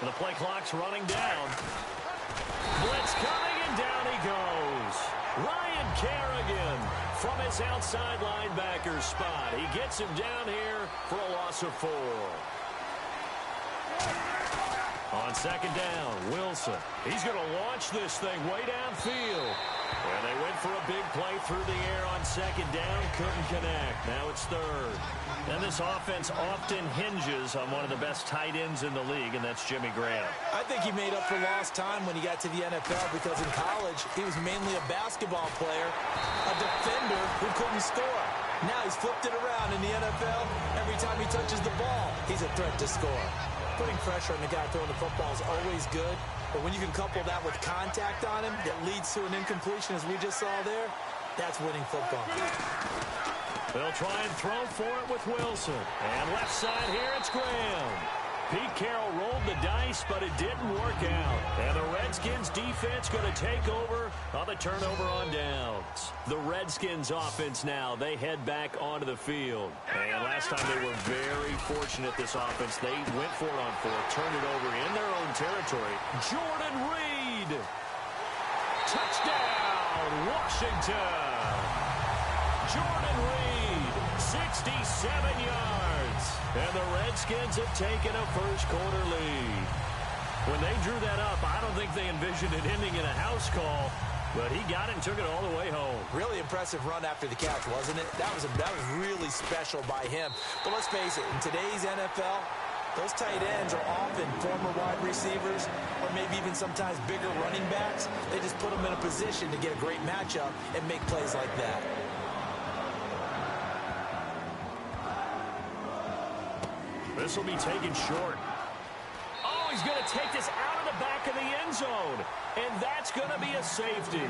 The play clock's running down. Blitz coming, and down he goes. Ryan Kerrigan from his outside linebacker spot. He gets him down here for a loss of 4. On second down, Wilson. He's going to launch this thing way downfield. And they went for a big play through the air on second down. Couldn't connect. Now it's third. And this offense often hinges on one of the best tight ends in the league, and that's Jimmy Graham. I think he made up for lost time when he got to the NFL because in college, he was mainly a basketball player, a defender who couldn't score. Now he's flipped it around in the NFL. Every time he touches the ball, he's a threat to score. Putting pressure on the guy throwing the football is always good, but when you can couple that with contact on him that leads to an incompletion, as we just saw there, that's winning football. They'll try and throw for it with Wilson. And left side here, it's Graham. Pete Carroll rolled the dice, but it didn't work out. And the Redskins defense going to take over on the turnover on downs. The Redskins offense now, they head back onto the field. And last time they were very fortunate, this offense. They went for it on 4th, turned it over in their own territory. Jordan Reed. Touchdown, Washington. Jordan Reed, 67 yards. And the Redskins have taken a first-quarter lead. When they drew that up, I don't think they envisioned it ending in a house call, but he got it and took it all the way home. Really impressive run after the catch, wasn't it? That was really special by him. But let's face it, in today's NFL, those tight ends are often former wide receivers or maybe even sometimes bigger running backs. They just put them in a position to get a great matchup and make plays like that. This will be taken short. Oh, he's going to take this out of the back of the end zone. And that's going to be a safety.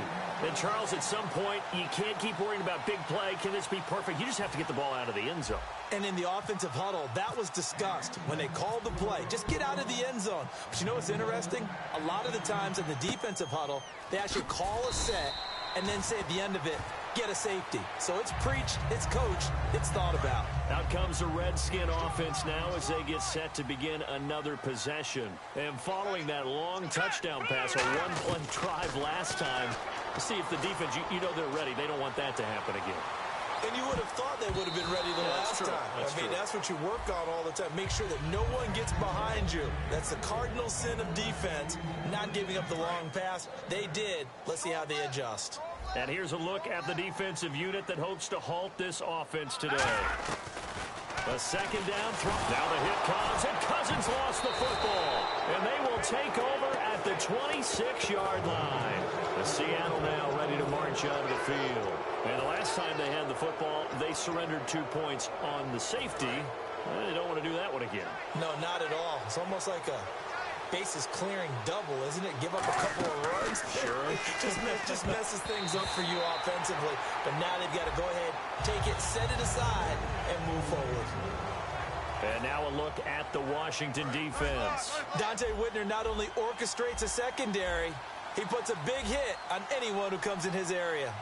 And, Charles, at some point, you can't keep worrying about big play. Can this be perfect? You just have to get the ball out of the end zone. And in the offensive huddle, that was discussed when they called the play. Just get out of the end zone. But you know what's interesting? A lot of the times in the defensive huddle, they actually call a set and then say at the end of it, get a safety. So it's preached, it's coached, it's thought about. Out comes the Redskin offense now as they get set to begin another possession. And following that long touchdown pass, a one-play drive last time, see if the defense, you know they're ready. They don't want that to happen again. And you would have thought they would have been ready the last time. I mean, that's what you work on all the time. Make sure that no one gets behind you. That's the cardinal sin of defense, not giving up the long pass. They did. Let's see how they adjust. And here's a look at the defensive unit that hopes to halt this offense today. A second down throw. Now the hit comes, and Cousins lost the football. And they will take over at the 26-yard line. The Seattle now ready to march out of the field. And the last time they had the football, they surrendered 2 points on the safety. They don't want to do that one again. No, not at all. It's almost like a bases clearing double, isn't it? Give up a couple of runs. Sure. just messes things up for you offensively. But now they've got to go ahead, take it, set it aside, and move forward. And now a look at the Washington defense. Dante Whitner not only orchestrates a secondary, he puts a big hit on anyone who comes in his area.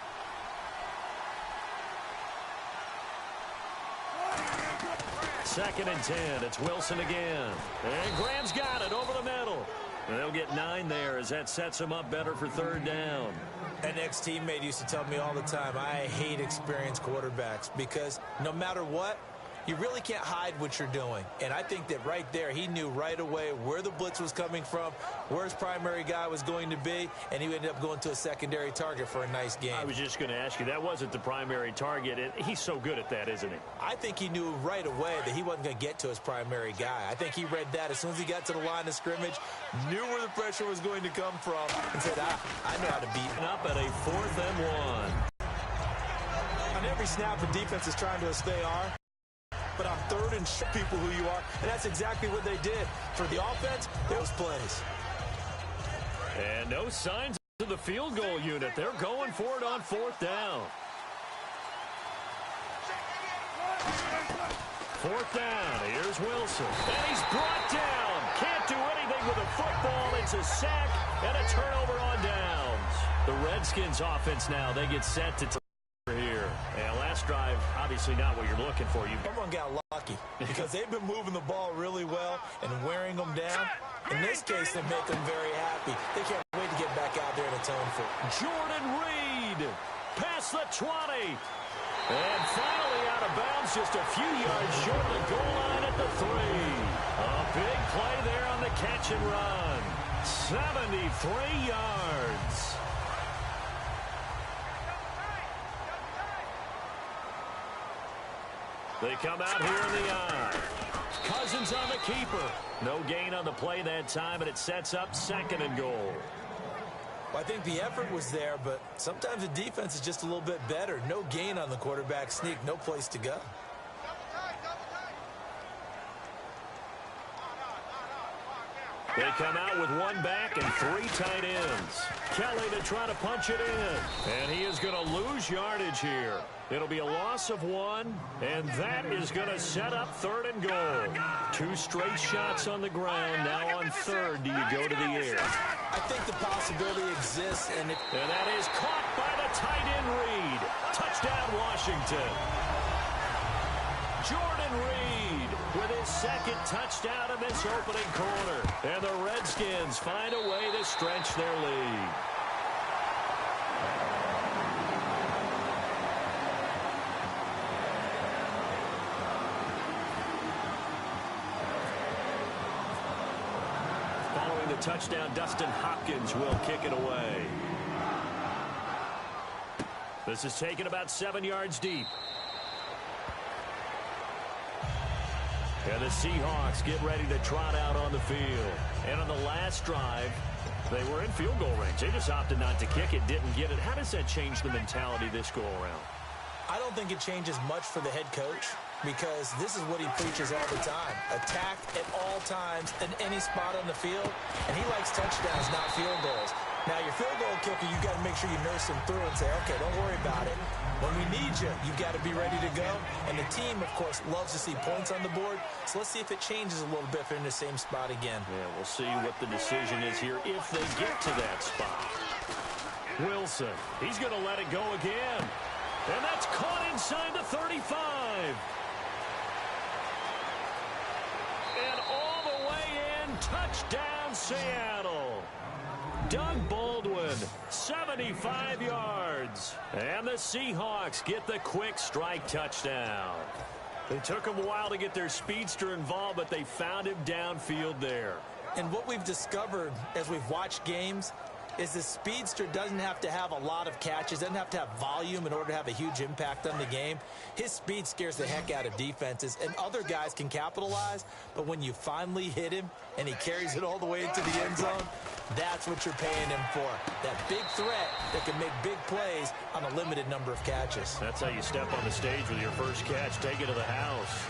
Second and 10. It's Wilson again. And Graham's got it over the middle. And they'll get 9 there as that sets them up better for third down. An ex-teammate used to tell me all the time, I hate experienced quarterbacks because no matter what, you really can't hide what you're doing. And I think that right there, he knew right away where the blitz was coming from, where his primary guy was going to be, and he ended up going to a secondary target for a nice game. I was just going to ask you, that wasn't the primary target. He's so good at that, isn't he? I think he knew right away that he wasn't going to get to his primary guy. I think he read that as soon as he got to the line of scrimmage, knew where the pressure was going to come from, and said, I know how to beat him. Up at a 4th and 1. On every snap, the defense is trying to stay on. But on third and show people who you are, and that's exactly what they did. For the offense, those plays. And no signs of the field goal unit. They're going for it on 4th down. 4th down. Here's Wilson. And he's brought down. Can't do anything with a football. It's a sack and a turnover on downs. The Redskins offense now, they get set to here. And last last drive, obviously not what you're looking for. Someone got lucky because they've been moving the ball really well and wearing them down. In this case, they make them very happy. They can't wait to get back out there and atone for it. Jordan Reed past the 20. And finally out of bounds, just a few yards short of the goal line at the 3. A big play there on the catch and run. 73 yards. They come out here in the eye. Cousins on the keeper. No gain on the play that time, and it sets up 2nd and goal. Well, I think the effort was there, but sometimes the defense is just a little bit better. No gain on the quarterback sneak. No place to go. They come out with 1 back and 3 tight ends. Kelly to try to punch it in. And he is going to lose yardage here. It'll be a loss of 1, and that is going to set up 3rd and goal. 2 straight shots on the ground. Now on 3rd, do you go to the air? I think the possibility exists. And that is caught by the tight end Reed. Touchdown, Washington. Jordan Reed with his 2nd touchdown in this opening quarter. And the Redskins find a way to stretch their lead. Following the touchdown, Dustin Hopkins will kick it away. This is taken about 7 yards deep. And the Seahawks get ready to trot out on the field. And on the last drive, they were in field goal range. They just opted not to kick it, didn't get it. How does that change the mentality this go around? I don't think it changes much for the head coach because this is what he preaches all the time. Attack at all times in any spot on the field. And he likes touchdowns, not field goals. Now, your field goal kicker, you've got to make sure you nurse him through and say, okay, don't worry about it. When we need you, you've got to be ready to go. And the team, of course, loves to see points on the board. So let's see if it changes a little bit if they're in the same spot again. Yeah, we'll see what the decision is here if they get to that spot. Wilson, he's going to let it go again. And that's caught inside the 35. And all the way in, touchdown Seattle. Doug Baldwin, 75 yards. And the Seahawks get the quick strike touchdown. It took them a while to get their speedster involved, but they found him downfield there. And what we've discovered as we've watched games is the speedster doesn't have to have a lot of catches, doesn't have to have volume in order to have a huge impact on the game. His speed scares the heck out of defenses, and other guys can capitalize, but when you finally hit him and he carries it all the way into the end zone, that's what you're paying him for. That big threat that can make big plays on a limited number of catches. That's how you step on the stage with your first catch. Take it to the house.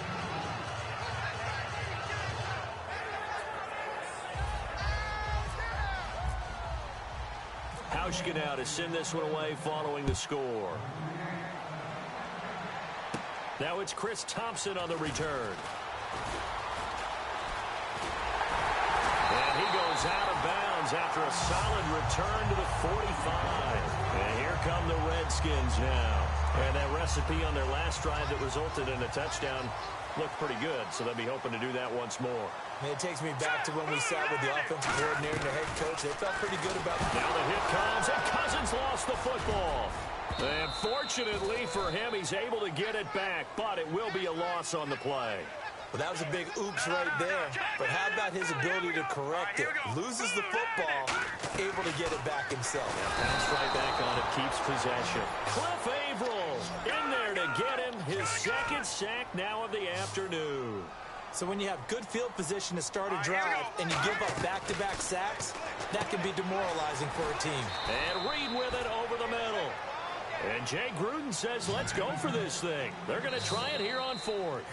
Hauschka now to send this one away following the score. Now it's Chris Thompson on the return. And he goes out of bounds after a solid return to the 45. And here come the Redskins now. And that recipe on their last drive that resulted in a touchdown looked pretty good, so they'll be hoping to do that once more. And it takes me back to when we sat with the offensive coordinator and the head coach. They felt pretty good about it. Now the hit comes, and Cousins lost the football. And fortunately for him, he's able to get it back, but it will be a loss on the play. Well, that was a big oops right there. But how about his ability to correct it? Loses the football, able to get it back himself. Bounce right back on it, keeps possession. Cliff Averill in there to get him his 2nd sack now of the afternoon. So when you have good field position to start a drive and you give up back-to-back sacks, that can be demoralizing for a team. And Reed with it over the middle. And Jay Gruden says, let's go for this thing. They're going to try it here on 4th.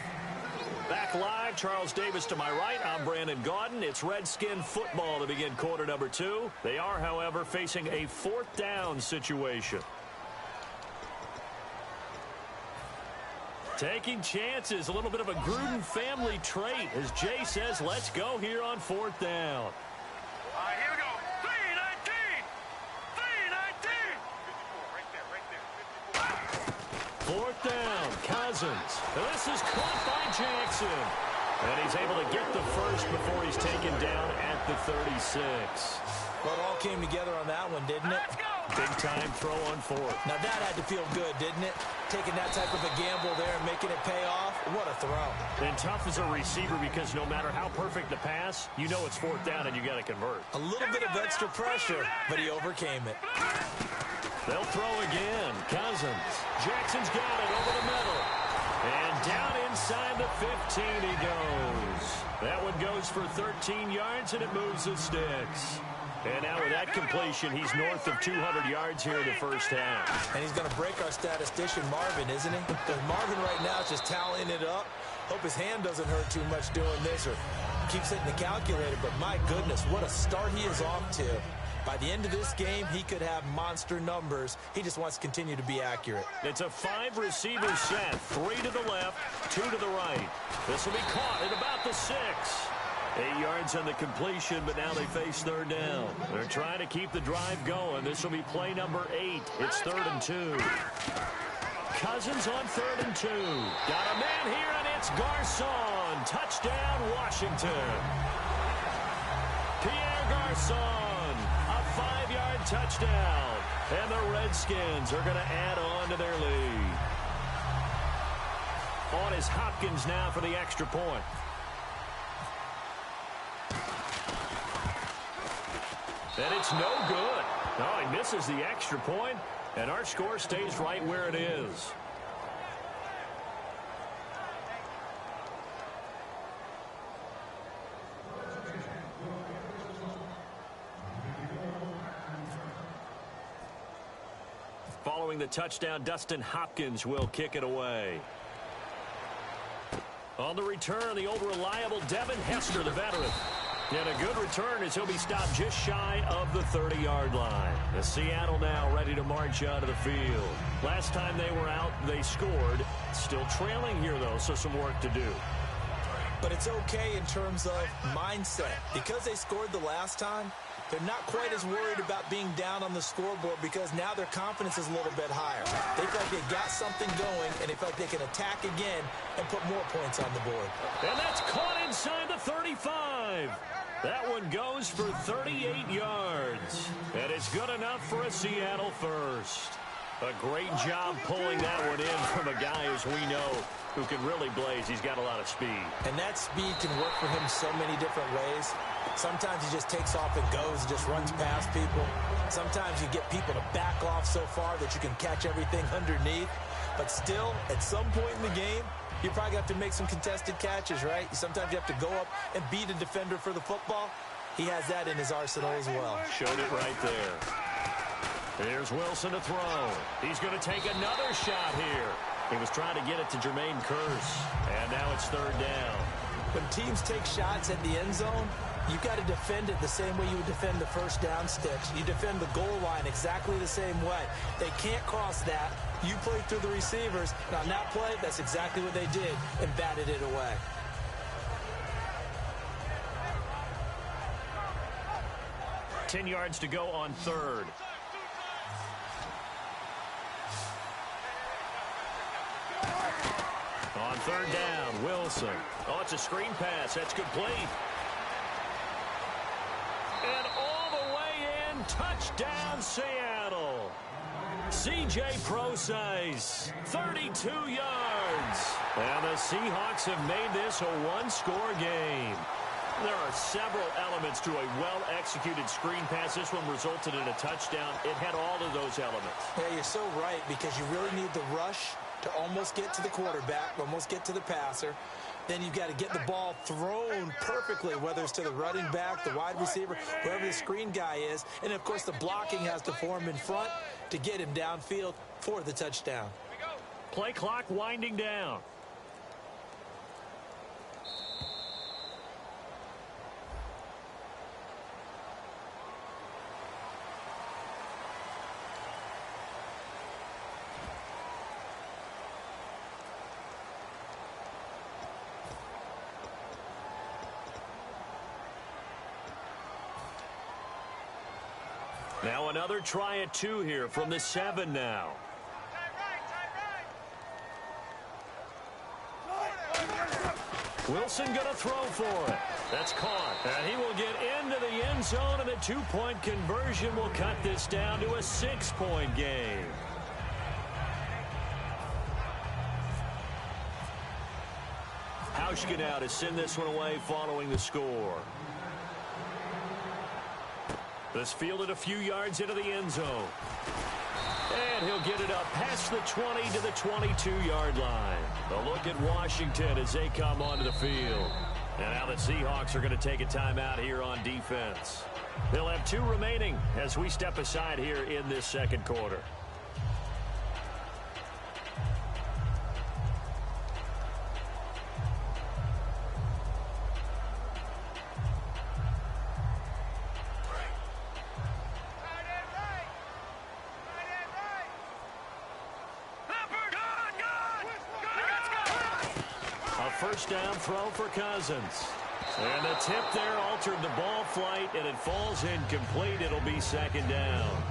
Back live, Charles Davis to my right. I'm Brandon Gaudin. It's Redskin football to begin quarter number 2. They are, however, facing a 4th down situation. Taking chances, a little bit of a Gruden family trait, as Jay says, let's go here on 4th down. All right, here we go. 3-19. 3-19. 54, right there, right there. 54. 4th down. Cousins. And this is caught by Jackson. And he's able to get the first before he's taken down at the 36. Well, it all came together on that one, didn't it? Big-time throw on fourth. Now, that had to feel good, didn't it? Taking that type of a gamble there and making it pay off. What a throw. And tough as a receiver because no matter how perfect the pass, you know it's fourth down and you got to convert. A little bit of extra pressure, but he overcame it. They'll throw again. Cousins. Jackson's got it over the middle. And down inside the 15 he goes. That one goes for 13 yards, and it moves the sticks. And now with that completion, he's north of 200 yards here in the first half. And he's going to break our statistician, Marvin, isn't he? Because Marvin right now is just tallying it up. Hope his hand doesn't hurt too much doing this or keeps hitting the calculator. But my goodness, what a start he is off to. By the end of this game, he could have monster numbers. He just wants to continue to be accurate. It's a 5-receiver set. 3 to the left, 2 to the right. This will be caught at about the 6. 8 yards on the completion, but now they face third down. They're trying to keep the drive going. This will be play number 8. It's 3rd and 2. Cousins on 3rd and 2. Got a man here, and it's Garçon. Touchdown, Washington. Pierre Garçon, a 5-yard touchdown. And the Redskins are going to add on to their lead. On is Hopkins now for the extra point. And it's no good. Oh, he misses the extra point, and our score stays right where it is. Following the touchdown, Dustin Hopkins will kick it away. On the return, the old reliable Devin Hester, the veteran. And a good return as he'll be stopped just shy of the 30-yard line. The Seattle now ready to march out of the field. Last time they were out, they scored. Still trailing here, though, so some work to do. But it's okay in terms of mindset. Because they scored the last time, they're not quite as worried about being down on the scoreboard because now their confidence is a little bit higher. They feel like they got something going, and they feel like they can attack again and put more points on the board. And that's caught inside the 35. That one goes for 38 yards. And it's good enough for a Seattle first. A great job pulling that one in from a guy, as we know, who can really blaze. He's got a lot of speed. And that speed can work for him so many different ways. Sometimes he just takes off and goes and just runs past people. Sometimes you get people to back off so far that you can catch everything underneath. But still, at some point in the game, you probably have to make some contested catches, right? Sometimes you have to go up and beat a defender for the football. He has that in his arsenal as well. Showed it right there. Here's Wilson to throw. He's going to take another shot here. He was trying to get it to Jermaine Kearse. And now it's third down. When teams take shots at the end zone, you've got to defend it the same way you would defend the first down sticks. You defend the goal line exactly the same way. They can't cross that. You play through the receivers. And on that play, that's exactly what they did and batted it away. $10 yards to go on third. On third down, Wilson. Oh, it's a screen pass. That's complete. And all the way in, touchdown Seattle. C.J. Prosise, 32 yards. And the Seahawks have made this a one-score game. There are several elements to a well-executed screen pass. This one resulted in a touchdown. It had all of those elements. Yeah, you're so right, because you really need the rush to almost get to the quarterback, almost get to the passer. Then you've got to get the ball thrown perfectly, whether it's to the running back, the wide receiver, wherever the screen guy is. And, of course, the blocking has to form in front to get him downfield for the touchdown. Play clock winding down. Now another try at 2 here from the 7 now. Wilson going to throw for it. That's caught. And he will get into the end zone, and a 2-point conversion will cut this down to a 6-point game. Hauschka now to send this one away following the score. This fielded a few yards into the end zone. And he'll get it up past the 20 to the 22-yard line. A look at Washington as they come onto the field. And now the Seahawks are going to take a timeout here on defense. They'll have 2 remaining as we step aside here in this second quarter. First down throw for Cousins. And the tip there altered the ball flight, and it falls incomplete. It'll be second down.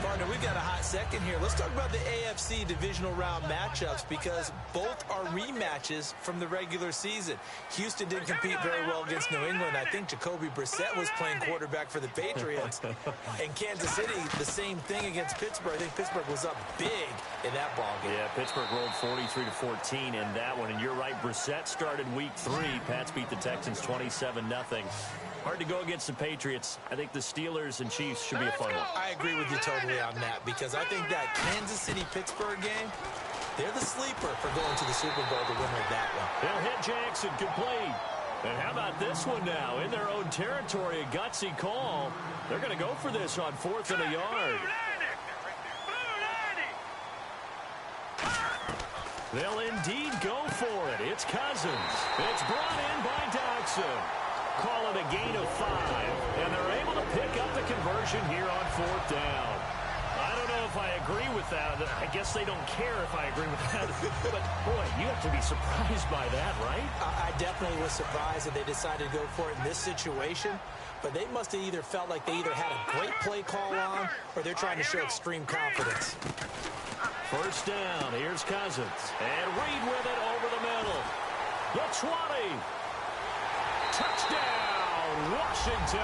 Partner, we've got a hot second here. Let's talk about the AFC divisional round matchups because both are rematches from the regular season. Houston didn't compete very well against New England. I think Jacoby Brissett was playing quarterback for the Patriots. And Kansas City, the same thing against Pittsburgh. I think Pittsburgh was up big in that ballgame. Yeah, Pittsburgh rolled 43-14 in that one. And you're right, Brissett started week 3. Pats beat the Texans 27-0. Hard to go against the Patriots. I think the Steelers and Chiefs should be a fun one. I agree with you totally on that because I think that Kansas City-Pittsburgh game, they're the sleeper for going to the Super Bowl, the winner of that one. They'll hit Jackson complete. And how about this one now? In their own territory, a gutsy call. They're going to go for this on 4th and a yard. They'll indeed go for it. It's Cousins. It's brought in by Dodson. Call it a gain of 5, and they're able to pick up the conversion here on 4th down. I don't know if I agree with that. I guess they don't care if I agree with that. But, boy, you have to be surprised by that, right? I definitely was surprised that they decided to go for it in this situation. But they must have either felt like they either had a great play call on or they're trying to show extreme confidence. First down. Here's Cousins. And Reed with it over the middle. The 20. Touchdown, Washington.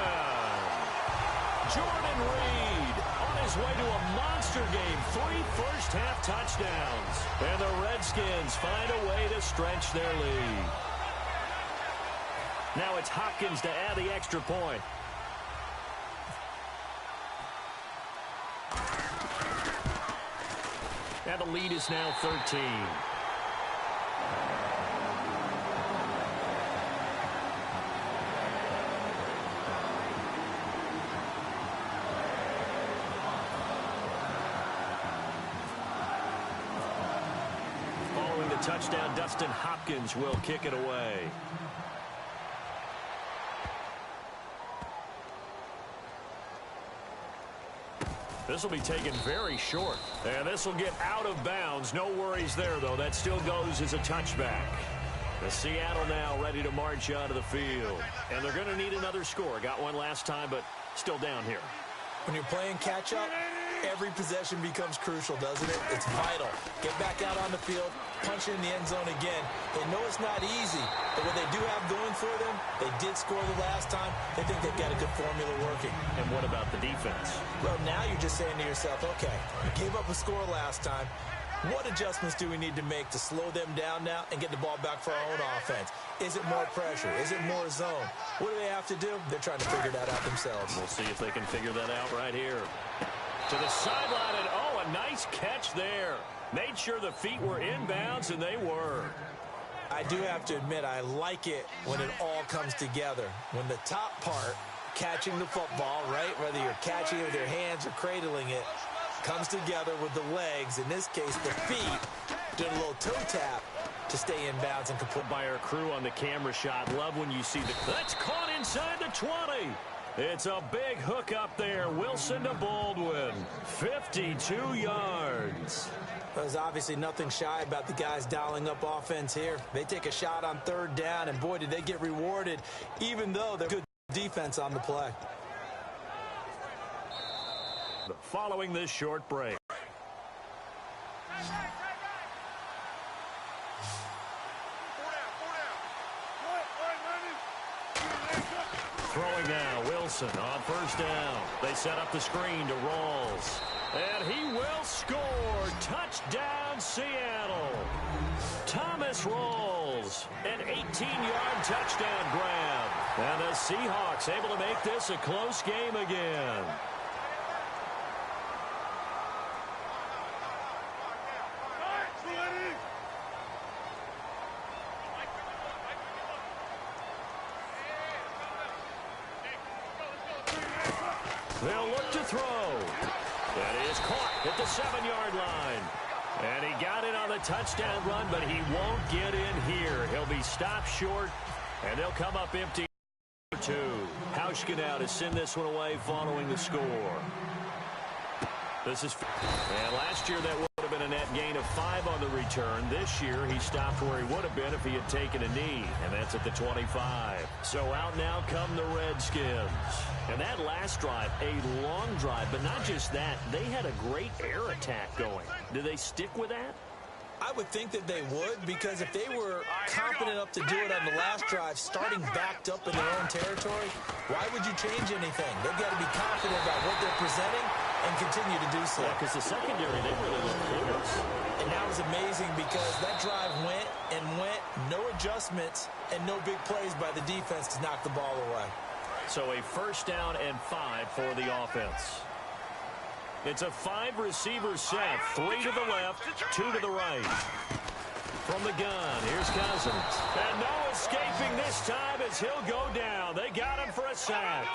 Jordan Reed on his way to a monster game. 3 first-half touchdowns. And the Redskins find a way to stretch their lead. Now it's Hopkins to add the extra point. And the lead is now 13. Touchdown, Dustin Hopkins will kick it away. This will be taken very short. And this will get out of bounds. No worries there, though. That still goes as a touchback. The Seattle now ready to march out of the field. And they're going to need another score. Got one last time, but still down here. When you're playing catch-up, every possession becomes crucial, doesn't it? It's vital. Get back out on the field, punch in the end zone again. They know it's not easy, but what they do have going for them, they did score the last time. They think they've got a good formula working. And what about the defense? Well, now you're just saying to yourself, okay, we gave up a score last time. What adjustments do we need to make to slow them down now and get the ball back for our own offense? Is it more pressure? Is it more zone? What do they have to do? They're trying to figure that out themselves. We'll see if they can figure that out right here. To the sideline, and oh, a nice catch there. Made sure the feet were inbounds, and they were. I do have to admit, I like it when it all comes together. When the top part, catching the football, right, whether you're catching it with your hands or cradling it, comes together with the legs, in this case the feet, doing a little toe tap to stay in bounds and complete. By our crew on the camera shot. Love when you see that's caught inside the 20. It's a big hook up there. Wilson to Baldwin. 52 yards. There's obviously nothing shy about the guys dialing up offense here. They take a shot on 3rd down, and boy, did they get rewarded, even though they're good defense on the play. Following this short break. Throwing now, Wilson on first down. They set up the screen to Rawls. And he will score. Touchdown, Seattle. Thomas Rawls, an 18-yard touchdown grab. And the Seahawks able to make this a close game again. They'll look to throw. That is caught at the 7-yard line. And he got in on the touchdown run, but he won't get in here. He'll be stopped short, and they'll come up empty. 2. Hauschka now to send this one away following the score. This is, and last year that would have been a net gain of 5 on the return. This year he stopped where he would have been if he had taken a knee, and that's at the 25. So out now come the Redskins. And that last drive, a long drive, but not just that, they had a great air attack going. Do they stick with that? I would think that they would, because if they were confident enough to do it on the last drive, starting backed up in their own territory, why would you change anything? They've got to be confident about what they're presenting and continue to do so. Yeah, because the secondary, they really looked close. And that was amazing because that drive went and went, no adjustments, and no big plays by the defense to knock the ball away. So a first down and 5 for the offense. It's a 5-receiver set. 3 to the left, 2 to the right. From the gun, here's Cousins. And no escaping this time as he'll go down. They got him for a sack.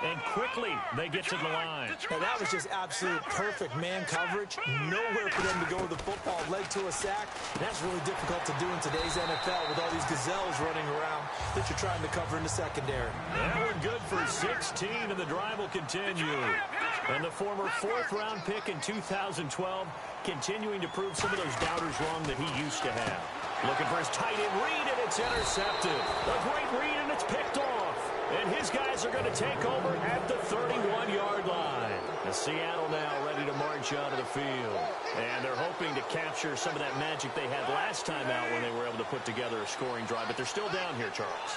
And quickly, they get to the line. Now, that was just absolute perfect man coverage. Nowhere for them to go with the football. Led to a sack. That's really difficult to do in today's NFL with all these gazelles running around that you're trying to cover in the secondary. That one good for 16, and the drive will continue. And the former 4th-round pick in 2012 continuing to prove some of those doubters wrong that he used to have. Looking for his tight end read, and it's intercepted. A great read, and it's picked off. And his guys are going to take over at the 31-yard line. And Seattle now ready to march out of the field. And they're hoping to capture some of that magic they had last time out when they were able to put together a scoring drive. But they're still down here, Charles.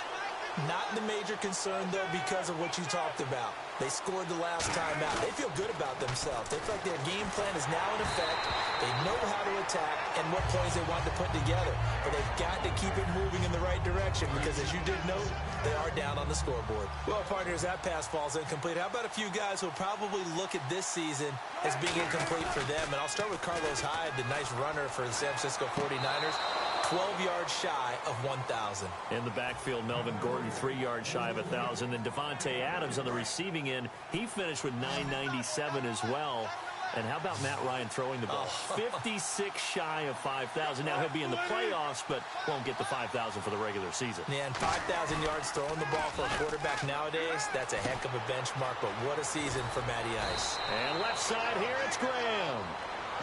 Not the major concern, though, because of what you talked about. They scored the last time out. They feel good about themselves. They feel like their game plan is now in effect. They know how to attack and what plays they want to put together. But they've got to keep it moving in the right direction because, as you did note, they are down on the scoreboard. Well, partners, that pass falls incomplete. How about a few guys who will probably look at this season as being incomplete for them? And I'll start with Carlos Hyde, the nice runner for the San Francisco 49ers. 12 yards shy of 1,000. In the backfield, Melvin Gordon 3 yards shy of 1,000. Then Devontae Adams on the receiving end, he finished with 997 as well. And how about Matt Ryan throwing the ball? 56 shy of 5,000. Now he'll be in the playoffs, but won't get the 5,000 for the regular season. Yeah, and 5,000 yards throwing the ball for a quarterback nowadays, that's a heck of a benchmark, but what a season for Matty Ice. And left side here, it's Graham.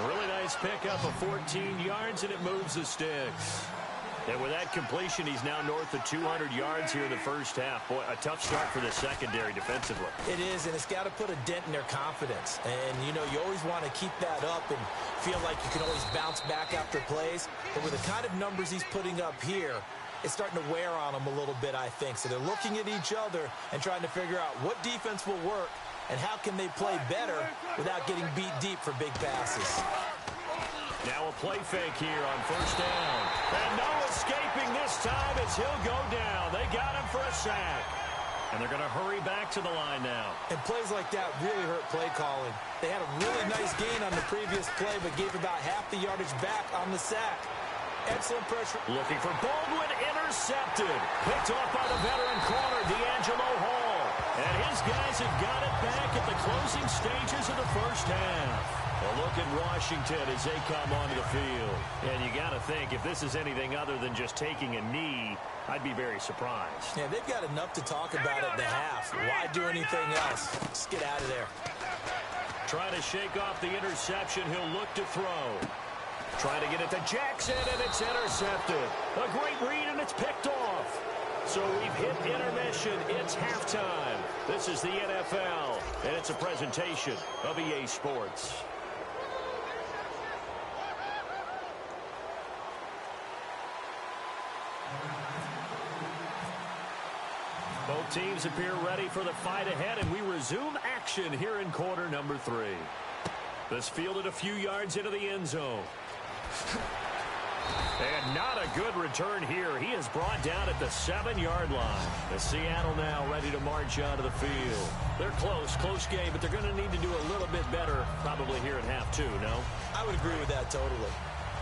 A really nice pickup of 14 yards, and it moves the sticks. And with that completion, he's now north of 200 yards here in the first half. Boy, a tough start for the secondary defensively. It is, and it's got to put a dent in their confidence. And, you know, you always want to keep that up and feel like you can always bounce back after plays. But with the kind of numbers he's putting up here, it's starting to wear on them a little bit, I think. So they're looking at each other and trying to figure out what defense will work and how can they play better without getting beat deep for big passes. Now a play fake here on first down. And no escaping this time as he'll go down. They got him for a sack. And they're going to hurry back to the line now. And plays like that really hurt play calling. They had a really nice gain on the previous play, but gave about half the yardage back on the sack. Excellent pressure. Looking for Baldwin, intercepted. Picked off by the veteran corner, D'Angelo Hall. And his guys have got it back at the closing stages of the first half. A look at Washington as they come onto the field. And you got to think, if this is anything other than just taking a knee, I'd be very surprised. Yeah, they've got enough to talk about at the half. Why do anything else? Just get out of there. Trying to shake off the interception. He'll look to throw. Trying to get it to Jackson, and it's intercepted. A great read, and it's picked off. So we've hit intermission. It's halftime. This is the NFL, and it's a presentation of EA Sports. Both teams appear ready for the fight ahead, and we resume action here in quarter number 3. This fielded a few yards into the end zone. And not a good return here. He is brought down at the 7-yard line. The Seattle now ready to march onto the field. They're close game, but they're going to need to do a little bit better probably here at half 2, no? I would agree with that totally.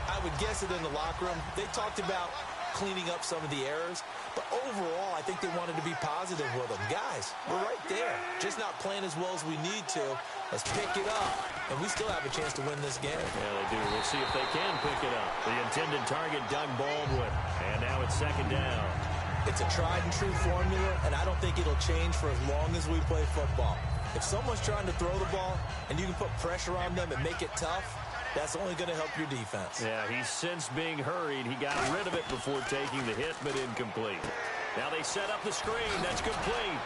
I would guess it in the locker room. They talked about cleaning up some of the errors, but overall, I think they wanted to be positive with them. Guys, we're right there. Just not playing as well as we need to. Let's pick it up, and we still have a chance to win this game. Yeah, they do. We'll see if they can pick it up. The intended target, Doug Baldwin, and now it's 2nd down. It's a tried-and-true formula, and I don't think it'll change for as long as we play football. If someone's trying to throw the ball, and you can put pressure on them and make it tough, that's only going to help your defense. Yeah, he's since being hurried. He got rid of it before taking the hit, but incomplete. Now they set up the screen. That's complete.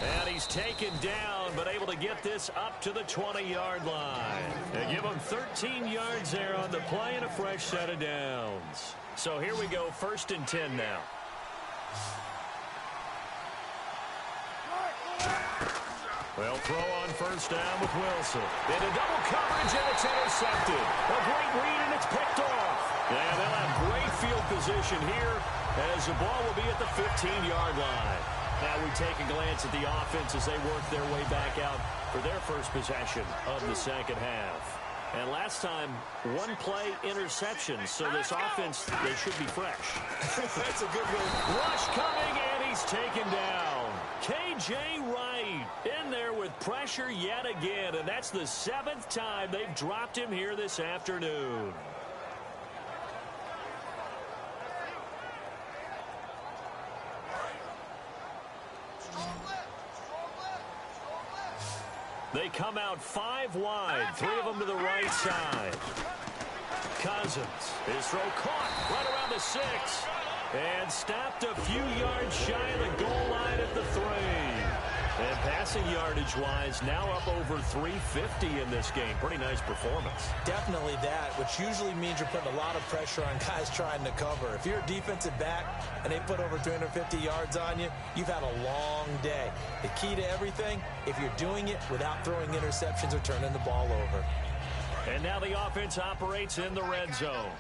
And he's taken down, but able to get this up to the 20-yard line. They give him 13 yards there on the play and a fresh set of downs. So here we go, 1st and 10 now. They'll throw on 1st down with Wilson. Into double coverage, and it's intercepted. A great read, and it's picked off. Yeah, they'll have great field position here as the ball will be at the 15-yard line. Now we take a glance at the offense as they work their way back out for their first possession of the second half. And last time, 1-play interception, so this offense, they should be fresh. That's a good one. Rush coming, and he's taken down. K.J. Wright in there with pressure yet again, and that's the 7th time they've dropped him here this afternoon. They come out 5 wide, 3 of them to the right side. Cousins, his throw caught right around the 6, and stopped a few yards shy of the goal line at the 3. And passing yardage-wise, now up over 350 in this game. Pretty nice performance. Definitely that, which usually means you're putting a lot of pressure on guys trying to cover. If you're a defensive back and they put over 350 yards on you, you've had a long day. The key to everything, if you're doing it without throwing interceptions or turning the ball over. And now the offense operates in the red zone.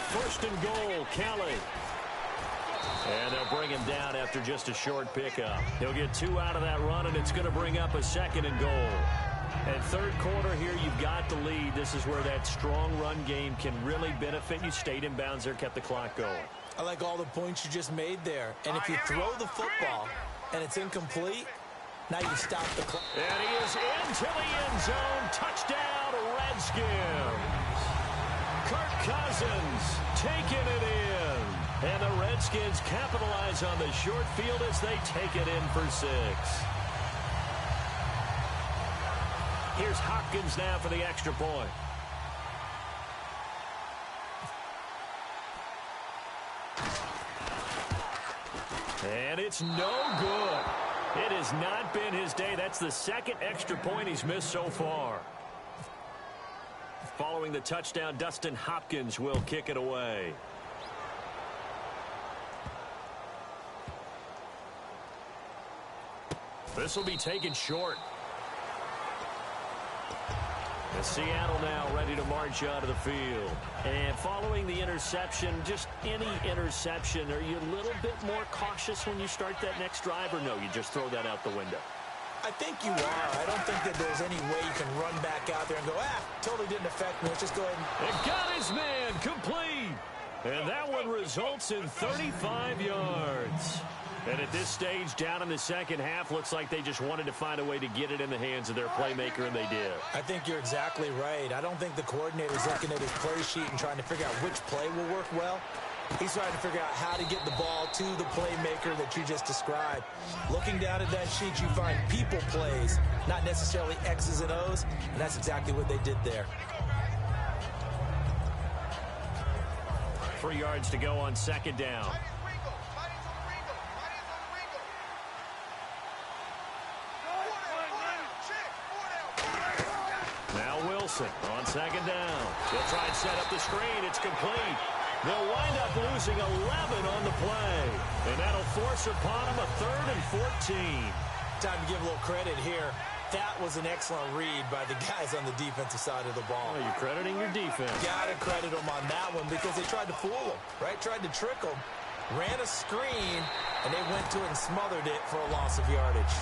First and goal, Kelly. And they'll bring him down after just a short pickup. He'll get 2 out of that run, and it's going to bring up a 2nd and goal. And 3rd quarter here, you've got the lead. This is where that strong run game can really benefit you. Stayed in bounds there, kept the clock going. I like all the points you just made there. And if you throw the football and it's incomplete, now you stop the clock. And he is into the end zone. Touchdown, Redskins. Kirk Cousins taking it in. And the Redskins capitalize on the short field as they take it in for 6. Here's Hopkins now for the extra point. And it's no good. It has not been his day. That's the 2nd extra point he's missed so far. Following the touchdown, Dustin Hopkins will kick it away. This will be taken short. And Seattle now ready to march out of the field. And following the interception, just any interception, are you a little bit more cautious when you start that next drive, or no, you just throw that out the window? I think you are. I don't think that there's any way you can run back out there and go, totally didn't affect me. Let's just go ahead and got his man complete. And that one results in 35 yards. And at this stage, down in the second half, looks like they just wanted to find a way to get it in the hands of their playmaker, and they did. I think you're exactly right. I don't think the coordinator's looking at his play sheet and trying to figure out which play will work well. He's trying to figure out how to get the ball to the playmaker that you just described. Looking down at that sheet, you find people plays, not necessarily X's and O's, and that's exactly what they did there. 3 yards to go on 2nd down. Wilson on second down. He'll try and set up the screen. It's complete. They'll wind up losing 11 on the play. And that'll force upon them a 3rd and 14. Time to give a little credit here. That was an excellent read by the guys on the defensive side of the ball. Oh, you're crediting your defense. Got to credit them on that one because they tried to fool them, right? Tried to trick them. Ran a screen, and they went to it and smothered it for a loss of yardage.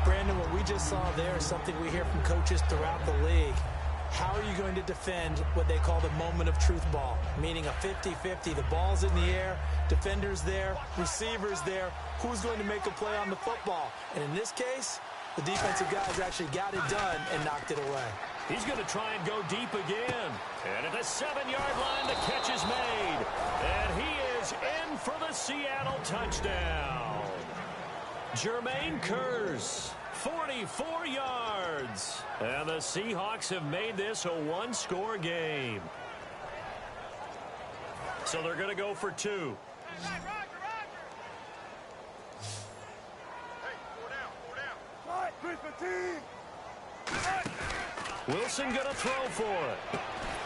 Brandon, what we just saw there is something we hear from coaches throughout the league. How are you going to defend what they call the moment of truth ball, meaning a 50-50? The ball's in the air, defenders there, receivers there. Who's going to make a play on the football? And in this case, the defensive guys actually got it done and knocked it away. He's going to try and go deep again. And at the 7-yard line, the catch is made. And he is in for the Seattle touchdown. Jermaine Kearse, 44 yards. And the Seahawks have made this a one-score game. So they're going to go for 2. Wilson going to throw for it.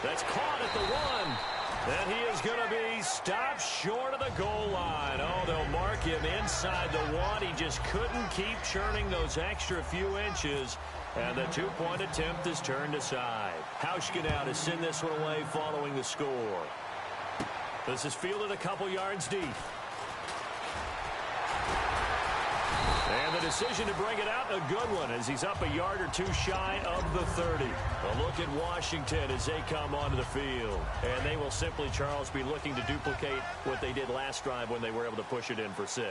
That's caught at the 1. And he is going to be stopped short of the goal line. Oh, they'll mark him inside the 1. He just couldn't keep churning those extra few inches. And the 2-point attempt is turned aside. Hauschka now to send this one away following the score. This is fielded a couple yards deep. And the decision to bring it out, a good one, as he's up a yard or 2 shy of the 30. A look at Washington as they come onto the field. And they will simply, Charles, be looking to duplicate what they did last drive when they were able to push it in for 6.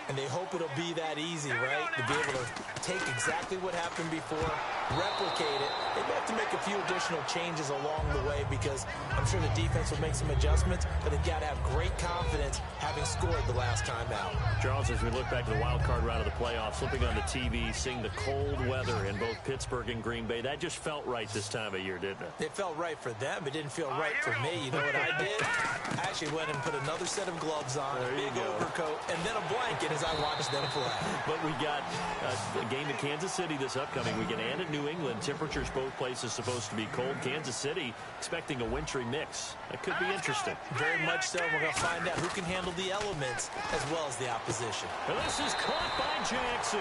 And they hope it'll be that easy, right? To be able to take exactly what happened before, replicate it. They may have to make a few additional changes along the way because I'm sure the defense will make some adjustments, but they've got to have great confidence having scored the last time out. Charles, as we look back to the wild card round of the playoffs, flipping on the TV, seeing the cold weather in both Pittsburgh and Green Bay, that just felt right this time of year, didn't it? It felt right for them. It didn't feel right for me. You know what I did? I actually went and put another set of gloves on, a big overcoat, and then a blanket as I watched them play. But we got a game in Kansas City this upcoming weekend and in New England. Temperatures both places supposed to be cold. Kansas City expecting a wintry mix. That could be interesting. Very much so. We're going to find out who can handle the elements as well as the opposition. And this is caught by Jackson.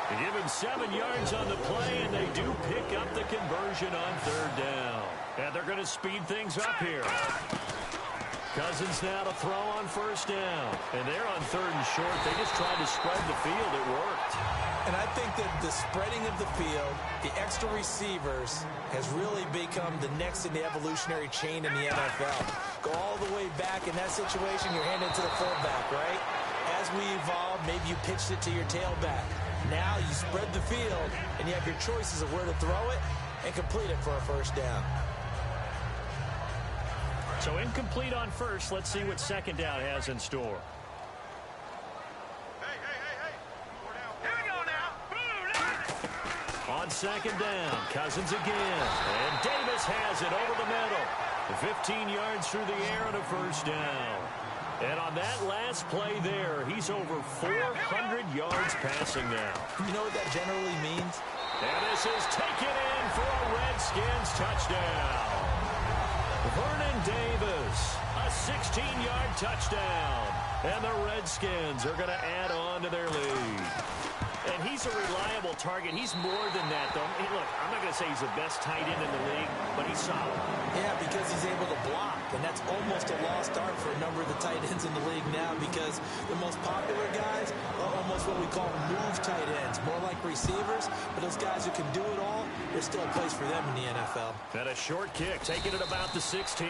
They give him 7 yards on the play, and they do pick up the conversion on 3rd down. And they're going to speed things up here. Cousins now to throw on 1st down. And they're on 3rd and short. They just tried to spread the field. It worked. And I think that the spreading of the field, the extra receivers, has really become the next in the evolutionary chain in the NFL. Go all the way back in that situation, you're handed to the fullback, right? As we evolve, maybe you pitched it to your tailback. Now you spread the field, and you have your choices of where to throw it and complete it for a 1st down. So incomplete on 1st. Let's see what 2nd down has in store. Here we go now. On 2nd down, Cousins again. And Davis has it over the middle. 15 yards through the air and a 1st down. And on that last play there, he's over 400 yards passing now. You know what that generally means? And this is taken in for a Redskins touchdown. Vernon Davis, a 16-yard touchdown. And the Redskins are going to add on to their lead. And he's a reliable target. He's more than that, though. Hey, look, I'm not going to say he's the best tight end in the league, but he's solid. Yeah, because he's able to block, and that's almost a lost art for a number of the tight ends in the league now because the most popular guys are almost what we call move tight ends, more like receivers, but those guys who can do it all, there's still a place for them in the NFL. And a short kick, taking it about the 16.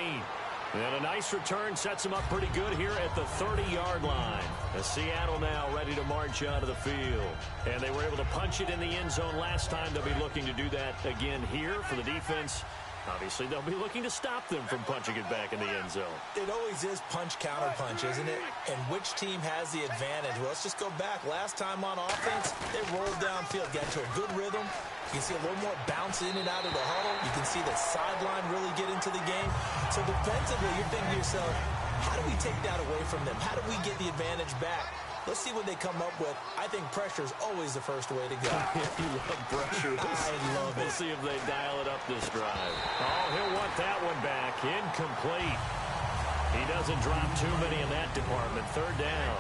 And a nice return sets him up pretty good here at the 30-yard line. As Seattle now ready to march out of the field. And they were able to punch it in the end zone last time. They'll be looking to do that again here for the defense. Obviously, they'll be looking to stop them from punching it back in the end zone. It always is punch-counter-punch, isn't it? And which team has the advantage? Well, let's just go back. Last time on offense, they rolled downfield, got into a good rhythm. You can see a little more bounce in and out of the huddle. You can see the sideline really get into the game. So defensively, you're thinking to yourself, how do we take that away from them? How do we get the advantage back? Let's see what they come up with. I think pressure is always the first way to go. You love pressure. I love it. We'll see if they dial it up this drive. Oh, he'll want that one back. Incomplete. He doesn't drop too many in that department. Third down.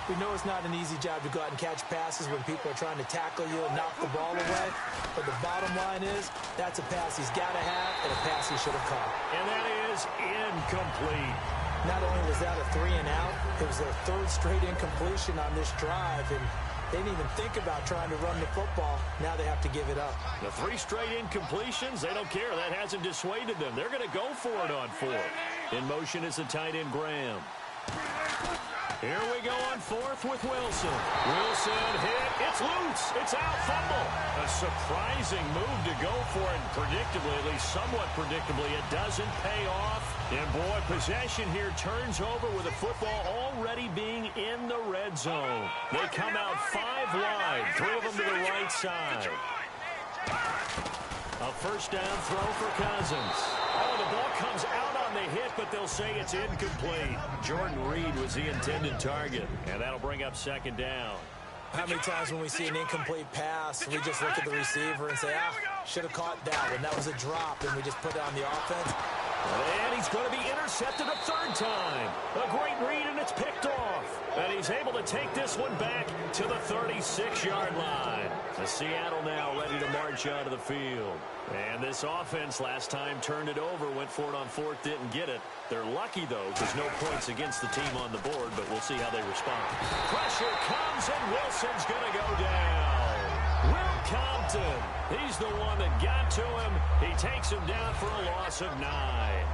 We know it's not an easy job to go out and catch passes when people are trying to tackle you and knock the ball away. But the bottom line is, that's a pass he's got to have and a pass he should have caught. And that is incomplete. Not only was that a 3 and out, it was their third straight incompletion on this drive, and they didn't even think about trying to run the football. Now they have to give it up. The 3 straight incompletions, they don't care. That hasn't dissuaded them. They're going to go for it on 4th. In motion is the tight end, Graham. Here we go on 4th with Wilson. Wilson hit. It's loose. It's out. Fumble. A surprising move to go for it. Predictably, at least somewhat predictably, it doesn't pay off. And, boy, possession here turns over with the football already being in the red zone. They come out 5 wide, 3 of them to the right side. A first down throw for Cousins. Oh, the ball comes out on the hit, but they'll say it's incomplete. Jordan Reed was the intended target, and that'll bring up second down. How many times when we see an incomplete pass, we just look at the receiver and say, should have caught that one. That was a drop, and we just put it on the offense. And he's going to be intercepted a 3rd time. A great read, and it's picked off. And he's able to take this one back to the 36-yard line. The Seattle now ready to march out of the field. And this offense last time turned it over, went for it on 4th, didn't get it. They're lucky, though, because no points against the team on the board, but we'll see how they respond. Pressure comes, and Wilson's going to go down. Will Compton, he's the one that got to him. He takes him down for a loss of 9.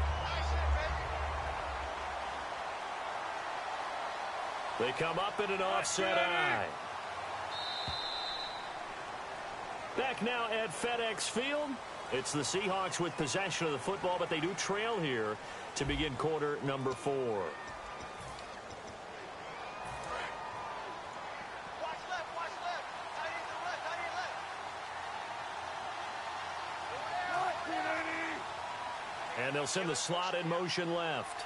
They come up in an offset eye. Back now at FedEx Field. It's the Seahawks with possession of the football, but they do trail here to begin quarter number 4. And they'll send the slot in motion left.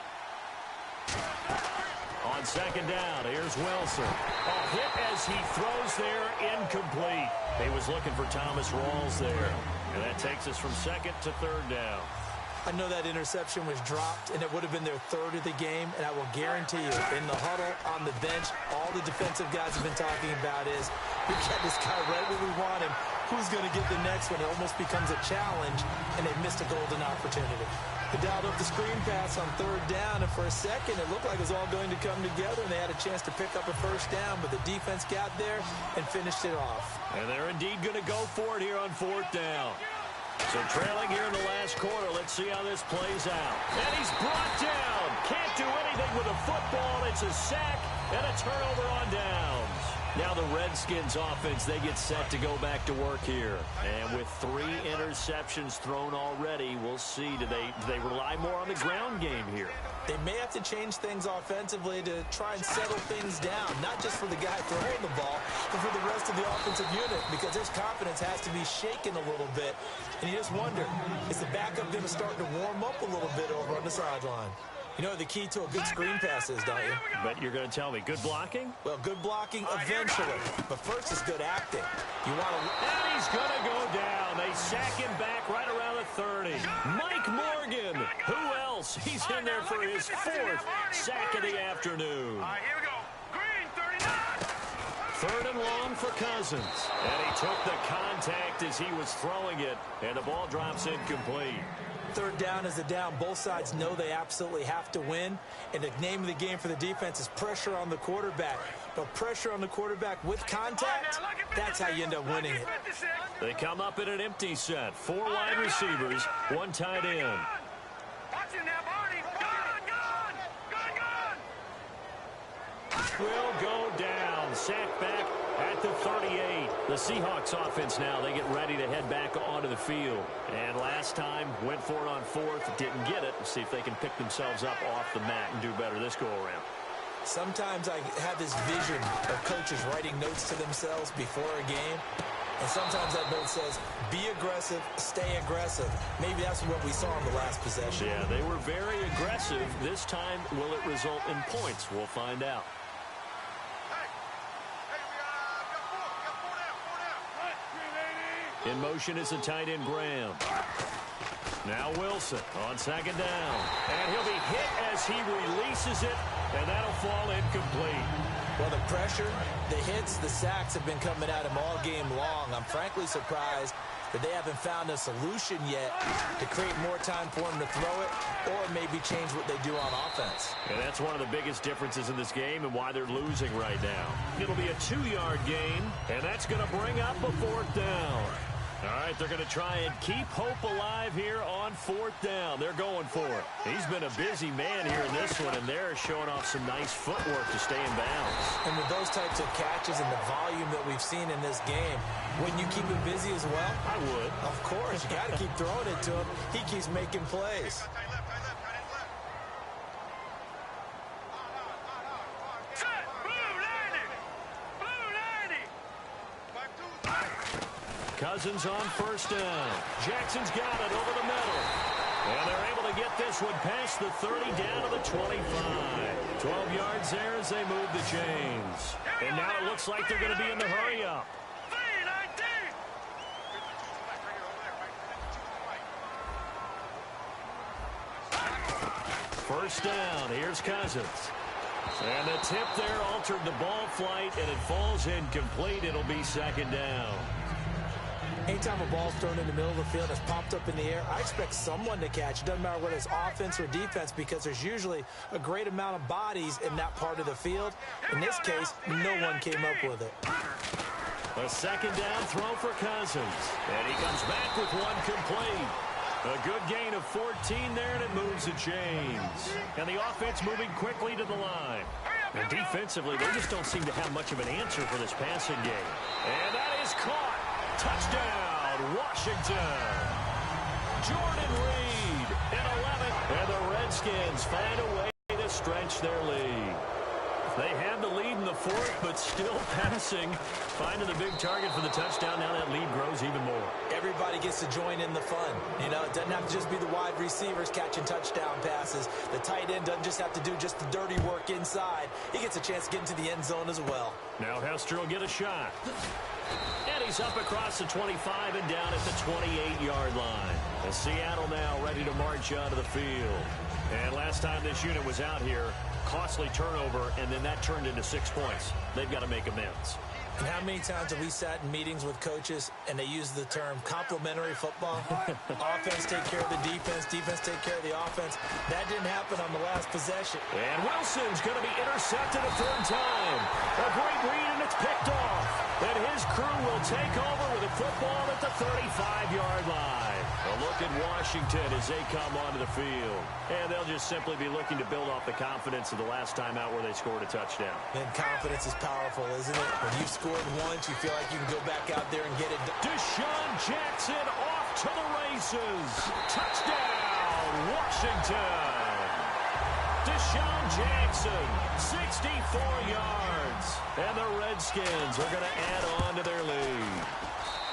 On second down, here's Wilson. A hit as he throws there, incomplete. He was looking for Thomas Rawls there. And that takes us from 2nd to 3rd down. I know that interception was dropped, and it would have been their 3rd of the game, and I will guarantee you, in the huddle, on the bench, all the defensive guys have been talking about is, we got this guy right where we want him. Who's going to get the next one? It almost becomes a challenge, and they missed a golden opportunity. They dialed up the screen pass on 3rd down, and for a second, it looked like it was all going to come together, and they had a chance to pick up a first down, but the defense got there and finished it off. And they're indeed going to go for it here on 4th down. So trailing here in the last quarter, let's see how this plays out. And he's brought down. Can't do anything with a football. It's a sack and a turnover on downs. Now the Redskins offense, they get set to go back to work here. And with 3 interceptions thrown already, we'll see. Do they rely more on the ground game here? They may have to change things offensively to try and settle things down, not just for the guy throwing the ball, but for the rest of the offensive unit, because his confidence has to be shaken a little bit. And you just wonder, is the backup going to start to warm up a little bit over on the sideline? You know the key to a good screen pass is, don't you? But you're going to tell me, good blocking? Well, good blocking eventually. But first is good acting. You want to... And he's going to go down. They sack him back right around the 30. Mike Morgan. Who else? He's in there for his 4th sack of the afternoon. Here we go. Green, 39. 3rd and long for Cousins. And he took the contact as he was throwing it. And the ball drops incomplete. 3rd down is a down. Both sides know they absolutely have to win. And the name of the game for the defense is pressure on the quarterback. But pressure on the quarterback with contact, that's how you end up winning it. They come up in an empty set. 4 wide receivers, 1 tight end. Watch it now, Barney. Gun. Will go down. Sack back at the 38. The Seahawks offense now, they get ready to head back onto the field. And last time, went for it on 4th, didn't get it. See if they can pick themselves up off the mat and do better this go-around. Sometimes I have this vision of coaches writing notes to themselves before a game. And sometimes that note says, be aggressive, stay aggressive. Maybe that's what we saw in the last possession. Yeah, they were very aggressive. This time, will it result in points? We'll find out. In motion is the tight end, Graham. Now Wilson on second down. And he'll be hit as he releases it, and that'll fall incomplete. Well, the pressure, the hits, the sacks have been coming at him all game long. I'm frankly surprised that they haven't found a solution yet to create more time for him to throw it or maybe change what they do on offense. And that's one of the biggest differences in this game and why they're losing right now. It'll be a 2-yard gain, and that's going to bring up a 4th down. All right, they're going to try and keep hope alive here on 4th down. They're going for it. He's been a busy man here in this one, and they're showing off some nice footwork to stay in bounds. And with those types of catches and the volume that we've seen in this game, wouldn't you keep him busy as well? I would. Of course. You got to keep throwing it to him. He keeps making plays. Cousins on 1st down. Jackson's got it over the middle. And they're able to get this one past the 30 down to the 25. 12 yards there as they move the chains. And now it looks like they're going to be in the hurry-up. 1st down. Here's Cousins. And the tip there altered the ball flight, and it falls incomplete. It'll be 2nd down. Anytime a ball's thrown in the middle of the field, it's popped up in the air, I expect someone to catch. It doesn't matter whether it's offense or defense because there's usually a great amount of bodies in that part of the field. In this case, no one came up with it. A 2nd down throw for Cousins. And he comes back with one complete. A good gain of 14 there, and it moves the chains. And the offense moving quickly to the line. And defensively, they just don't seem to have much of an answer for this passing game. And that is caught. Touchdown, Washington. Jordan Reed at 11. And the Redskins find a way to stretch their lead. They had the lead in the 4th, but still passing. Finding the big target for the touchdown. Now that lead grows even more. Everybody gets to join in the fun. You know, it doesn't have to just be the wide receivers catching touchdown passes. The tight end doesn't just have to do just the dirty work inside. He gets a chance to get into the end zone as well. Now Hester will get a shot. And he's up across the 25 and down at the 28-yard line. And Seattle now ready to march onto the field. And last time this unit was out here, costly turnover, and then that turned into 6 points. They've got to make amends. And how many times have we sat in meetings with coaches and they use the term complementary football? Offense take care of the defense, defense take care of the offense. That didn't happen on the last possession. And Wilson's going to be intercepted a 3rd time. A great read, and it's picked off. And his crew will take over with a football at the 35-yard line. A look at Washington as they come onto the field. And they'll just simply be looking to build off the confidence of the last time out where they scored a touchdown. And confidence is powerful, isn't it? When you've scored once, you feel like you can go back out there and get it done. Deshaun Jackson off to the races. Touchdown, Washington. Deshaun Jackson, 64 yards. And the Redskins are going to add on to their lead.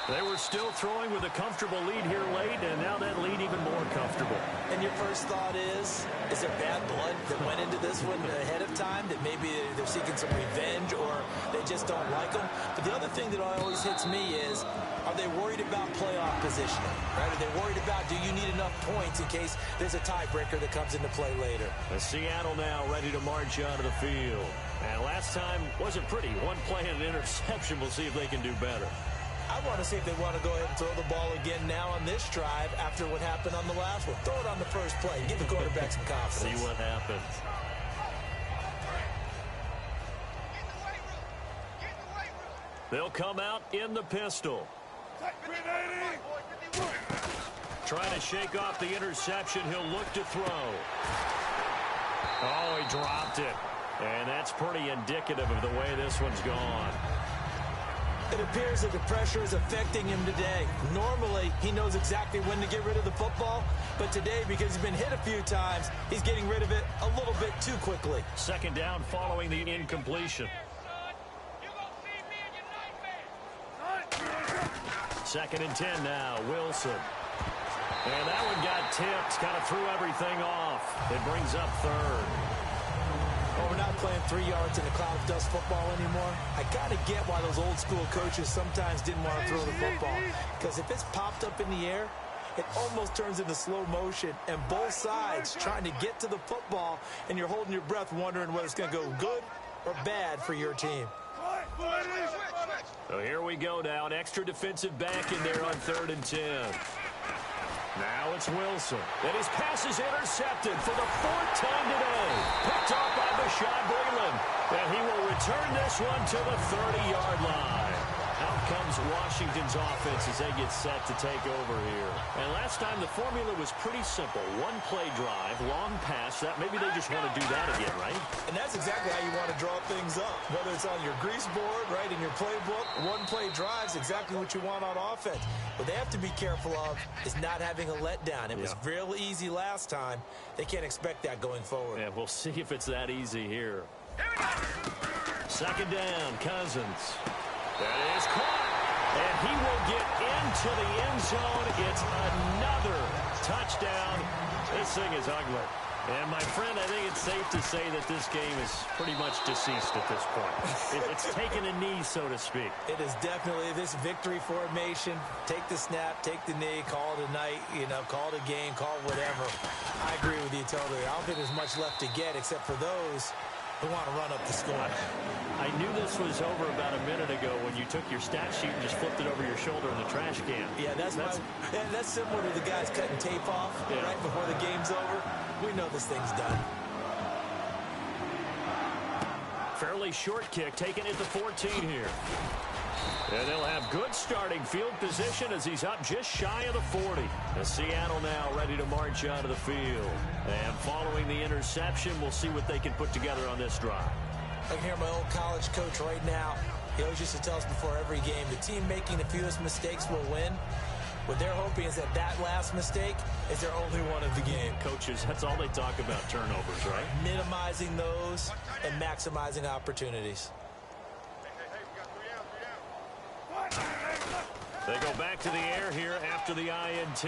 They were still throwing with a comfortable lead here late, and now that lead even more comfortable. And your first thought is there bad blood that went into this one ahead of time, that maybe they're seeking some revenge or they just don't like them? But the other thing that always hits me is, are they worried about playoff positioning? Right? Are they worried about, do you need enough points in case there's a tiebreaker that comes into play later? Seattle now ready to march onto the field. And last time wasn't pretty. One play and an interception. We'll see if they can do better. I want to see if they want to go ahead and throw the ball again now on this drive after what happened on the last one. Throw it on the first play. Give the quarterback some confidence. See what happens. They'll come out in the pistol. Trying to shake off the interception. He'll look to throw. Oh, he dropped it. And that's pretty indicative of the way this one's gone. It appears that the pressure is affecting him today. Normally, he knows exactly when to get rid of the football, but today, because he's been hit a few times, he's getting rid of it a little bit too quickly. 2nd down following the incompletion. 2nd and 10 now, Wilson. And that one got tipped, kind of threw everything off. It brings up 3rd. Well, we're not playing 3 yards in a cloud of dust football anymore. I kind of get why those old school coaches sometimes didn't want to throw the football. Because if it's popped up in the air, it almost turns into slow motion, and both sides trying to get to the football, and you're holding your breath wondering whether it's going to go good or bad for your team. So here we go now, an extra defensive back in there on 3rd and 10. Now it's Wilson, and his pass is intercepted for the 4th time today. Picked off by Bashaud Breeland, and he will return this one to the 30-yard line. Out comes Washington's offense as they get set to take over here. And last time the formula was pretty simple. One-play drive, long pass. That maybe they just want to do that again, right? And that's exactly how you want to draw things up. Whether it's on your grease board, right, in your playbook, one-play drive's exactly what you want on offense. What they have to be careful of is not having a letdown. It was real easy last time. They can't expect that going forward. Yeah, we'll see if it's that easy here. 2nd down, Cousins. That is caught, and he will get into the end zone. It's another touchdown. This thing is ugly. And, my friend, I think it's safe to say that this game is pretty much deceased at this point. It's taken a knee, so to speak. It is definitely this victory formation. Take the snap, take the knee, call it a night, call it a game, call it whatever. I agree with you totally. I don't think there's much left to get except for those who want to run up the score. I knew this was over about a minute ago when you took your stat sheet and just flipped it over your shoulder in the trash can. Yeah, that's similar to the guys cutting tape off right before the game's over. We know this thing's done. Fairly short kick taken at the 14 here. And they'll have good starting field position as he's up just shy of the 40. And Seattle now ready to march out of the field. And following the interception, we'll see what they can put together on this drive. I can hear my old college coach right now. He always used to tell us before every game, the team making the fewest mistakes will win. What they're hoping is that last mistake is their only one of the game. Coaches, that's all they talk about, turnovers, right? Minimizing those and maximizing opportunities. They go back to the air here after the INT.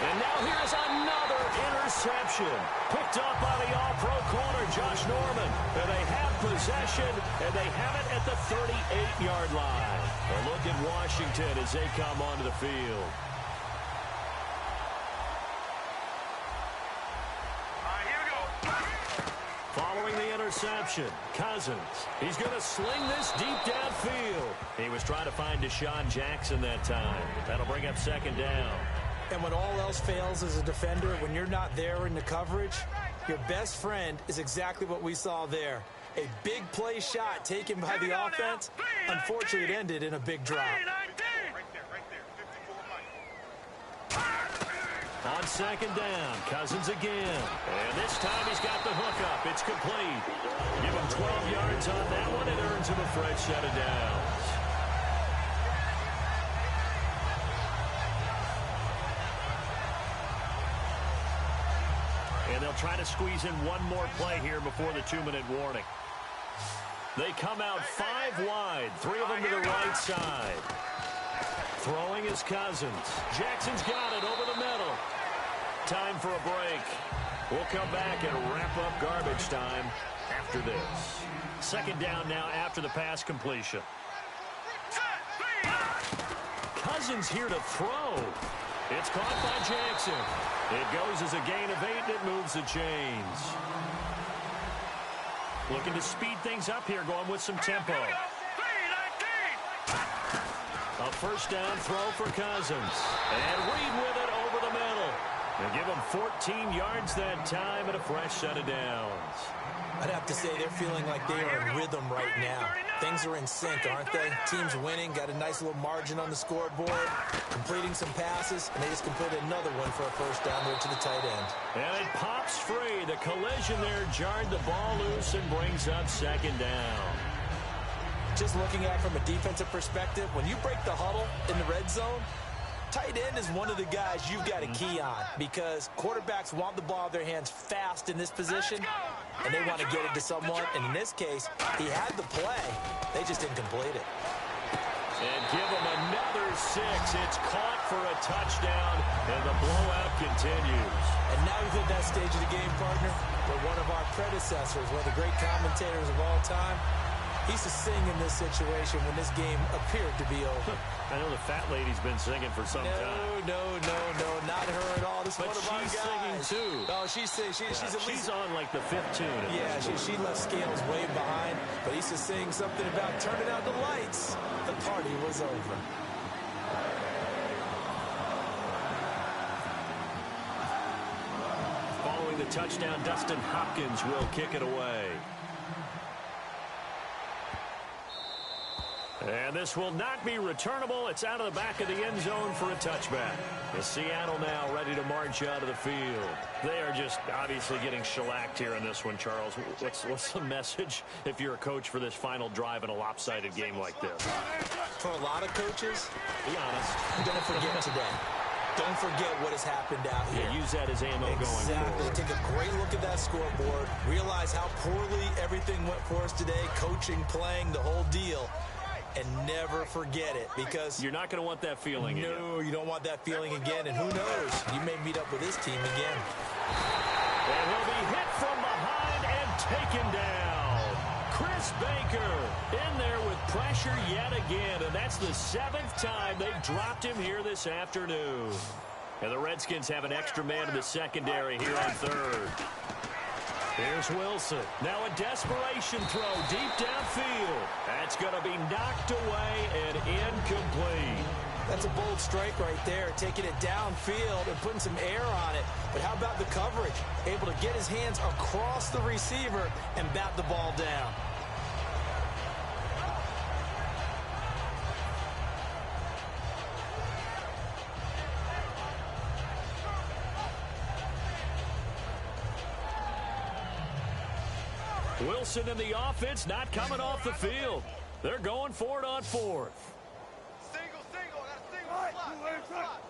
And now here's another interception. Picked up by the all-pro corner, Josh Norman. And they have possession, and they have it at the 38-yard line. A look at Washington as they come onto the field. Here we go. Following the interception, Cousins. He's going to sling this deep downfield. He was trying to find Deshaun Jackson that time. That'll bring up 2nd down. And when all else fails as a defender, when you're not there in the coverage, your best friend is exactly what we saw there. A big play shot taken by the offense. Unfortunately, it ended in a big drop. On 2nd down, Cousins again. And this time he's got the hook up. It's complete. Give him 12 yards on that one. It earns him a fresh set of downs. And they'll try to squeeze in one more play here before the 2-minute warning. They come out 5 wide, 3 of them to the right side. Throwing is Cousins. Jackson's got it over the middle. Time for a break. We'll come back and wrap up garbage time after this. 2nd down now after the pass completion. Cousins here to throw. It's caught by Jackson. It goes as a gain of 8, and it moves the chains. Looking to speed things up here, going with some tempo. A 1st down throw for Cousins. And Reed with it over the middle. They give him 14 yards that time and a fresh set of downs. I'd have to say they're feeling like they are in rhythm right now. Things are in sync, aren't they? Team's winning, got a nice little margin on the scoreboard, completing some passes, and they just completed another one for a 1st down there to the tight end. And it pops free. The collision there jarred the ball loose and brings up 2nd down. Just looking at it from a defensive perspective, when you break the huddle in the red zone, tight end is one of the guys you've got to key on because quarterbacks want the ball in their hands fast in this position, and they want to get it to someone. And in this case, he had the play. They just didn't complete it. And give him another 6. It's caught for a touchdown, and the blowout continues. And now he's at that stage of the game, partner. But one of our predecessors, one of the great commentators of all time, he used to sing in this situation when this game appeared to be over. I know the fat lady's been singing for some time. No, not her at all. This is but one of our guys. She's singing, too. Oh, she's singing. She's on, like, the 5th tune. Yeah, she left Scales way behind, but he used to sing something about turning out the lights. The party was over. Following the touchdown, Dustin Hopkins will kick it away. And this will not be returnable. It's out of the back of the end zone for a touchback. As Seattle now ready to march out of the field. They are just obviously getting shellacked here in this one, Charles. What's the message if you're a coach for this final drive in a lopsided game like this? For a lot of coaches, be honest, don't forget today. Don't forget what has happened out here. Yeah, use that as ammo going forward. Exactly. Take a great look at that scoreboard. Realize how poorly everything went for us today. Coaching, playing, the whole deal. And never forget it, because you're not going to want that feeling again. No, you don't want that feeling again. And who knows? You may meet up with this team again. And he'll be hit from behind and taken down. Chris Baker in there with pressure yet again. And that's the 7th time they've dropped him here this afternoon. And the Redskins have an extra man in the secondary here on 3rd. Here's Wilson. Now a desperation throw deep downfield. That's going to be knocked away and incomplete. That's a bold strike right there, taking it downfield and putting some air on it. But how about the coverage? Able to get his hands across the receiver and bat the ball down. Wilson and the offense not coming off the field. They're going for it on 4th. Single. Got a single slot.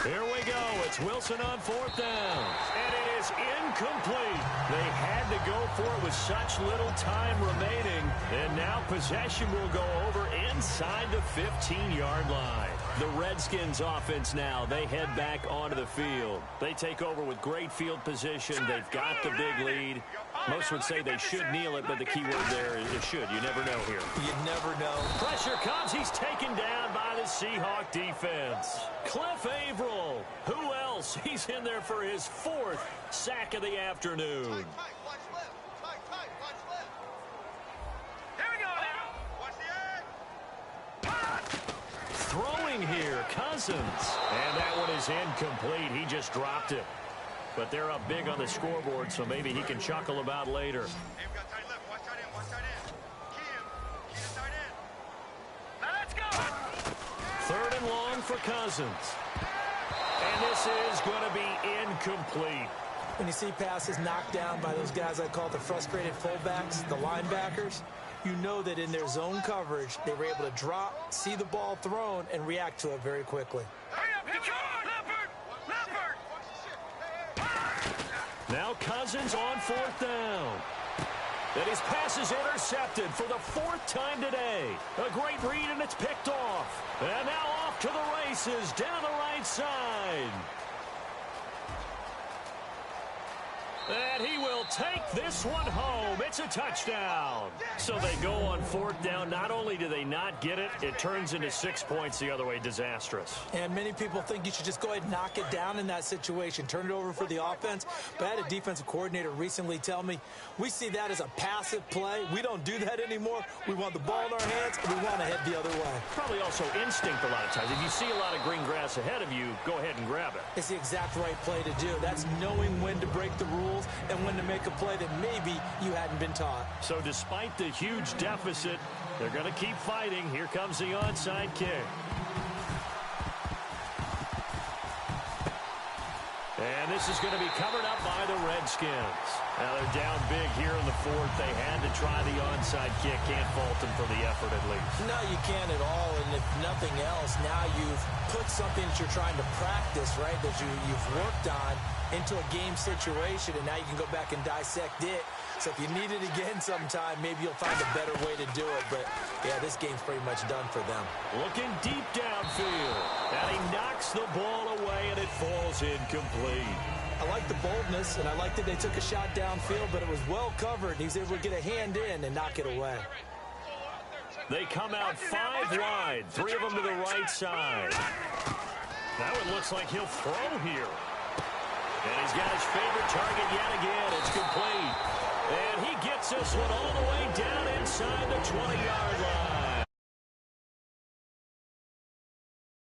Here we go. It's Wilson on 4th down. And it is incomplete. They had to go for it with such little time remaining. And now possession will go over inside the 15-yard line. The Redskins offense now, they head back onto the field. They take over with great field position. They've got the big lead. Most would say they should kneel it, but the key word there is should. You never know here. You never know. Pressure comes. He's taken down by the Seahawk defense. Cliff Averill. Who else? He's in there for his 4th sack of the afternoon. Watch left. Here we go now. Watch the edge. Throwing here, Cousins. And that one is incomplete. He just dropped it. But they're up big on the scoreboard, so maybe he can chuckle about later. Hey, we got tight left. Watch tight end. Key him tight end. Now let's go. 3rd and long for Cousins. And this is going to be incomplete. When you see passes knocked down by those guys I call the frustrated fullbacks, the linebackers, you know that in their zone coverage, they were able to drop, see the ball thrown, and react to it very quickly. Now Cousins on 4th down. And his pass is intercepted for the 4th time today. A great read, and it's picked off. And now off to the races down the right side. And he will take this one home. It's a touchdown. So they go on 4th down. Not only do they not get it, it turns into 6 points the other way. Disastrous. And many people think you should just go ahead and knock it down in that situation. Turn it over for the offense. But I had a defensive coordinator recently tell me, we see that as a passive play. We don't do that anymore. We want the ball in our hands, and we want to head the other way. Probably also instinct a lot of times. If you see a lot of green grass ahead of you, go ahead and grab it. It's the exact right play to do. That's knowing when to break the rules and when to make a play that maybe you hadn't been taught. So despite the huge deficit, they're going to keep fighting. Here comes the onside kick. And this is going to be covered up by the Redskins. Now they're down big here in the 4th. They had to try the onside kick. Can't fault them for the effort at least. No, you can't at all. And if nothing else, now you've put something that you're trying to practice, right, that you've worked on into a game situation, and now you can go back and dissect it So if you need it again sometime, maybe you'll find a better way to do it. But, yeah, this game's pretty much done for them. Looking deep downfield. And he knocks the ball away, and it falls incomplete. I like the boldness, and I like that they took a shot downfield, but it was well covered. He's able to get a hand in and knock it away. They come out 5 wide, 3 of them to the right side. Now it looks like he'll throw here. And he's got his favorite target yet again. It's complete. And he gets this one all the way down